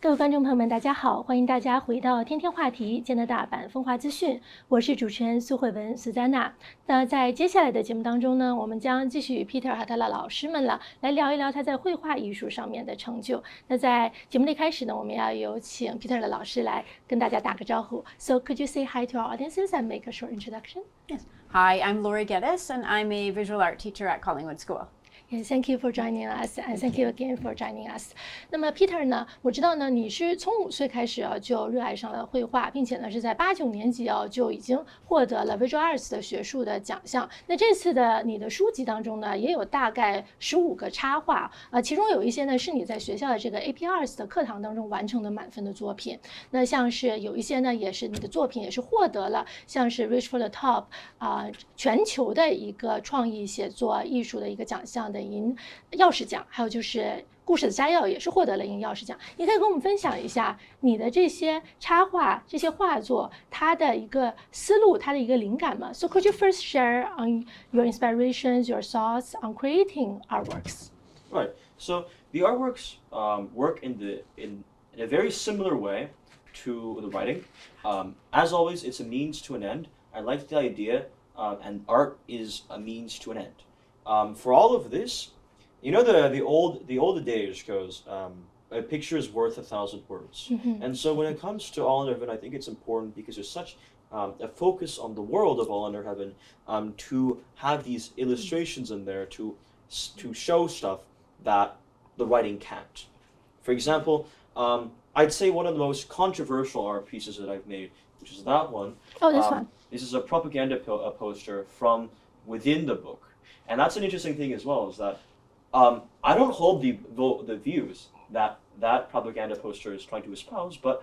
各位观众朋友们，大家好，欢迎大家回到天天话题加拿大版风化资讯，我是主持人苏慧文苏珊娜。那在接下来的节目当中呢，我们将继续与 Peter 和他的老师们来聊一聊他在绘画艺术上面的成就。那在节目的一开始呢，我们要有请 Peter 的老师来跟大家打个招呼。So could you say hi to our audiences and make a short introduction? Yes. Hi, I'm Lori Geddes, and I'm a visual art teacher at Collingwood School. Yes, thank you for joining us, and thank you again for joining us. 那么 Peter 呢，我知道呢，你是从5岁开始就热爱上了绘画，并且呢是在8、9年级就已经获得了 Visual Arts 的学术的奖项。那这次的你的书籍当中呢，也有大概15个插画，其中有一些呢是你在学校的这个 AP Arts 的课堂当中完成的满分的作品。那像是有一些呢，也是你的作品也是获得了像是 Reach for the Top 全球的一个创意写作艺术的一个奖项的银钥匙奖，还有就是故事的摘要也是获得了银钥匙奖。你可以跟我们分享一下你的这些插画、这些画作它的一个思路、它的一个灵感吗？ So could you first share on your inspirations, your thoughts on creating artworks? Right. So the artworks work in a very similar way to the writing. As always, it's a means to an end. I like the idea, and art is a means to an end. For all of this, you know the old adage goes, a picture is worth 1,000 words. And so when it comes to All Under Heaven, I think it's important because there's such a focus on the world of All Under Heaven to have these illustrations in there to show stuff that the writing can't. For example, I'd say one of the most controversial art pieces that I've made, which is that one. Oh, this one. This is a propaganda poster from within the book. And that's an interesting thing as well, is that I don't hold the views that that propaganda poster is trying to espouse, but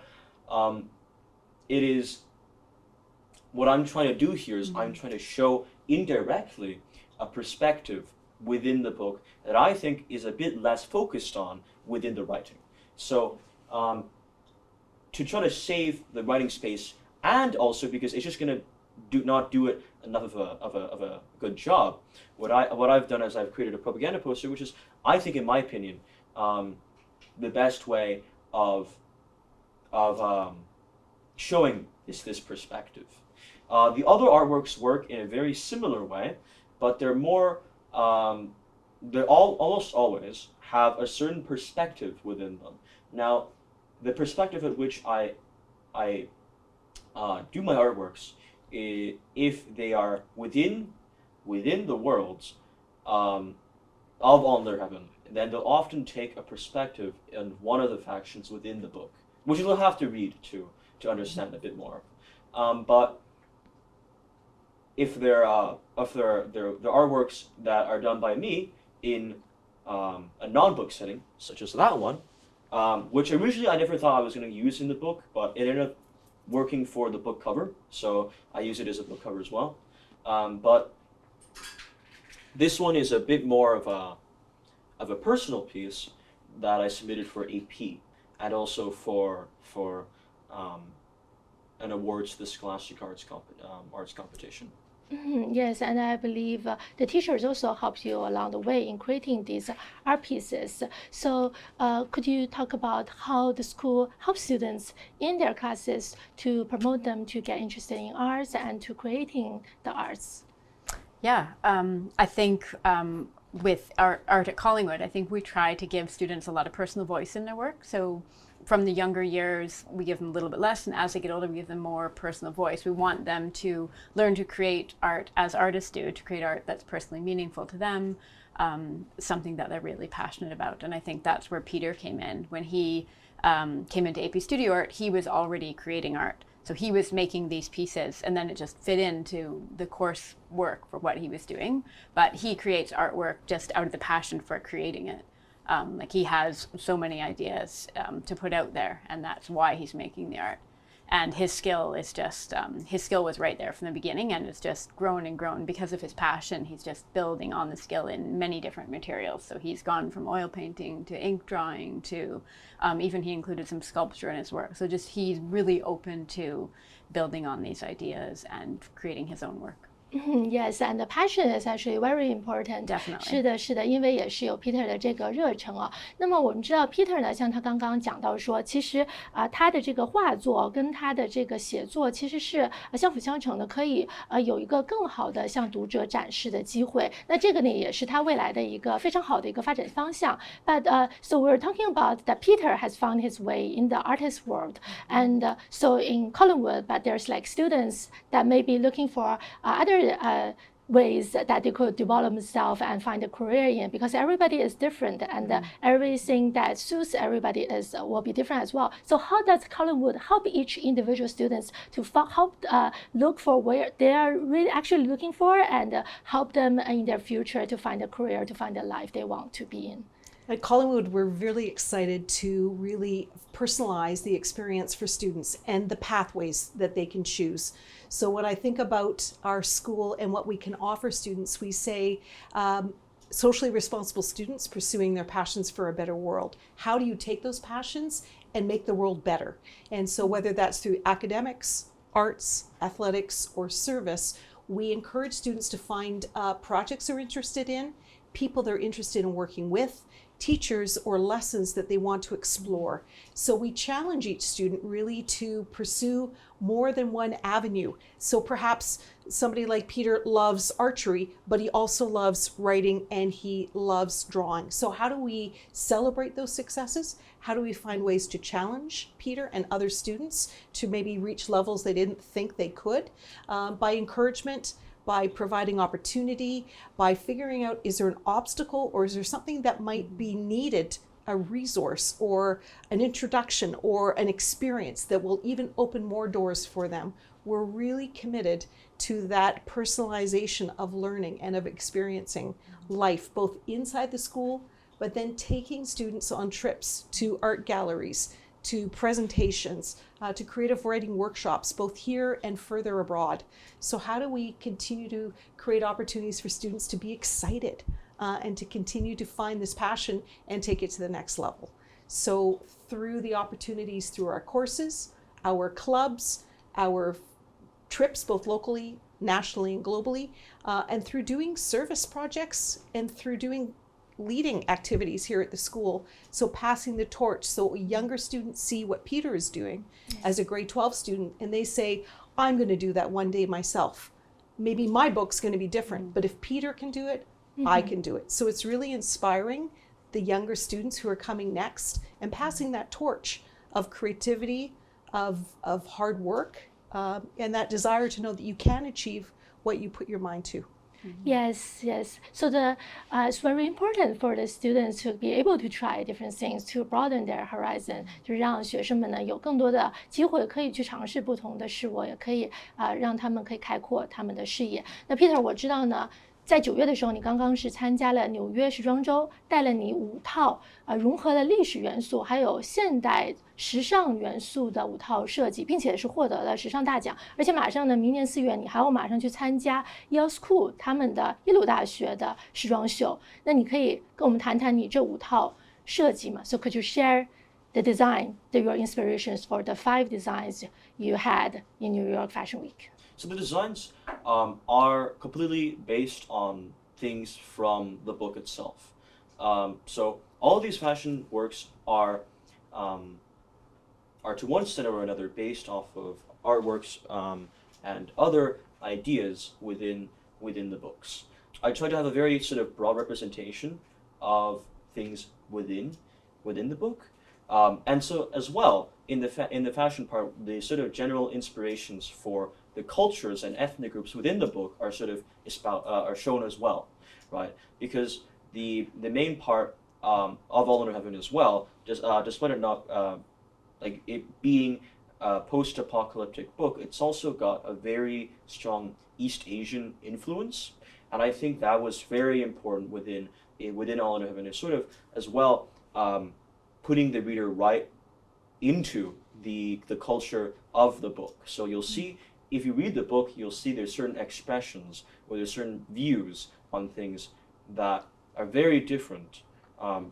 it is, what I'm trying to do here is I'm trying to show indirectly a perspective within the book that I think is a bit less focused on within the writing. So to try to save the writing space, and also because it's just going to not do it enough of a good job, what I've done is I've created a propaganda poster, which is, I think, in my opinion, the best way of showing this perspective. The other artworks work in a very similar way, but they're more they almost always have a certain perspective within them. Now, the perspective at which I do my artworks, if they are within the worlds of All Under Heaven, then they'll often take a perspective in one of the factions within the book, which you'll have to read to understand a bit more. But if there are artworks that are done by me in a non-book setting, such as that one, which originally I never thought I was going to use in the book, but it ended up working for the book cover, so I use it as a book cover as well. But this one is a bit more of a personal piece that I submitted for AP and also for an awards to the Scholastic Arts competition. Yes, and I believe the teachers also helped you along the way in creating these art pieces. So could you talk about how the school helps students in their classes to promote them to get interested in arts and to creating the arts? Yeah, I think with our art at Collingwood, I think we try to give students a lot of personal voice in their work. So from the younger years, we give them a little bit less, and as they get older, we give them more personal voice. We want them to learn to create art as artists do, to create art that's personally meaningful to them, something that they're really passionate about. And I think that's where Peter came in. When he came into AP Studio Art, he was already creating art. So he was making these pieces, and then it just fit into the course work for what he was doing. But he creates artwork just out of the passion for creating it. Like he has so many ideas to put out there, and that's why he's making the art. And his skill is just, his skill was right there from the beginning, and it's just grown and grown because of his passion. He's just building on the skill in many different materials. So he's gone from oil painting to ink drawing to even he included some sculpture in his work. So just he's really open to building on these ideas and creating his own work. Yes, and the passion is actually very important. Definitely. 是的，是的，因为也是有 Peter 的这个热忱啊。那么我们知道 Peter 呢，像他刚刚讲到说，其实他的这个画作跟他的这个写作其实是相辅相成的，可以有一个更好的向读者展示的机会。那这个呢，也是他未来的一个非常好的一个发展方向。But so we're talking about that Peter has found his way in the artist world, and so in Collinwood, but there's like students that may be looking for other ways that they could develop themselves and find a career in, because everybody is different, and everything that suits everybody is will be different as well. So how does Collinwood help each individual students to help look for where they are really actually looking for, and help them in their future to find a career, to find a life they want to be in? At Collingwood, we're really excited to really personalize the experience for students and the pathways that they can choose. So when I think about our school and what we can offer students, we say socially responsible students pursuing their passions for a better world. How do you take those passions and make the world better? And so whether that's through academics, arts, athletics, or service, we encourage students to find projects they're interested in, people they're interested in working with, teachers or lessons that they want to explore. So we challenge each student really to pursue more than one avenue. So perhaps somebody like Peter loves archery, but he also loves writing and he loves drawing. So how do we celebrate those successes? How do we find ways to challenge Peter and other students to maybe reach levels they didn't think they could? By encouragement, by providing opportunity, by figuring out, is there an obstacle or is there something that might be needed, a resource or an introduction or an experience that will even open more doors for them. We're really committed to that personalization of learning and of experiencing life, both inside the school, but then taking students on trips to art galleries, to presentations, to creative writing workshops, both here and further abroad. So how do we continue to create opportunities for students to be excited and to continue to find this passion and take it to the next level? So through the opportunities through our courses, our clubs, our trips, both locally, nationally, and globally, and through doing service projects and through doing leading activities here at the school, so passing the torch so younger students see what Peter is doing as a grade 12 student and they say, I'm going to do that one day myself. Maybe my book's going to be different, but if Peter can do it, I can do it. So it's really inspiring the younger students who are coming next and passing that torch of creativity, of hard work, and that desire to know that you can achieve what you put your mind to. Yes, yes. So it's very important for the students to be able to try different things, to broaden their horizon， 就让学生们呢有更多的机会可以去尝试不同的事物，也可以让他们可以开阔他们的视野。那 Peter， 我知道呢，在9月的时候，你刚刚是参加了纽约时装周，带了你5套融合了历史元素还有现代时尚元素的5套设计，并且是获得了时尚大奖。而且马上呢，明年4月你还要马上去参加 Yale School 他们的耶鲁大学的时装秀。那你可以跟我们谈谈你这5套设计吗？ So could you share the design, your inspirations for the 5 designs you had in New York Fashion Week? So the designs are completely based on things from the book itself. So all of these fashion works are to one extent or another based off of artworks and other ideas within the books. I try to have a very sort of broad representation of things within the book, and so as well in the fashion part, the sort of general inspirations for the cultures and ethnic groups within the book are sort of are shown as well, right? Because the main part of All Under Heaven as well, despite it not like it being a post-apocalyptic book, it's also got a very strong East Asian influence, and I think that was very important within All Under Heaven. It's sort of as well putting the reader right into the culture of the book. So you'll see, if you read the book, you'll see there's certain expressions or there's certain views on things that are very different,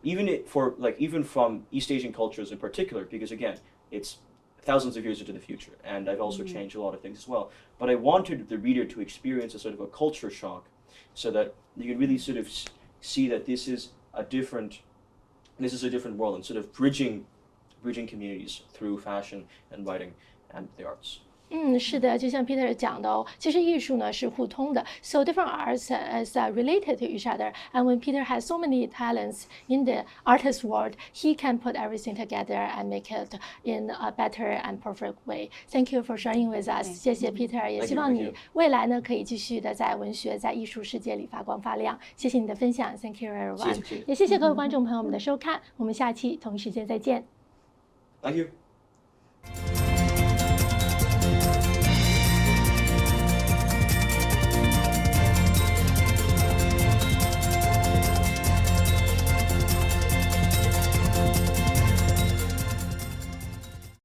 even from East Asian cultures in particular, because again, it's thousands of years into the future, and I've also changed a lot of things as well. But I wanted the reader to experience a sort of a culture shock, so that you can really sort of see that this is a different world, and sort of bridging communities through fashion and writing and the arts. 是的，就像 Peter 讲的哦，其实艺术呢是互通的 ，so different arts is related to each other. And when Peter has so many talents in the artist world, he can put everything together and make it in a better and perfect way. Thank you for sharing with us. 谢谢 Peter， 也希望你未来呢可以继续的在文学、在艺术世界里发光发亮。谢谢你的分享 ，Thank you everyone。也谢谢各位观众朋友们的收看，我们下期同一时间再见。Thank you.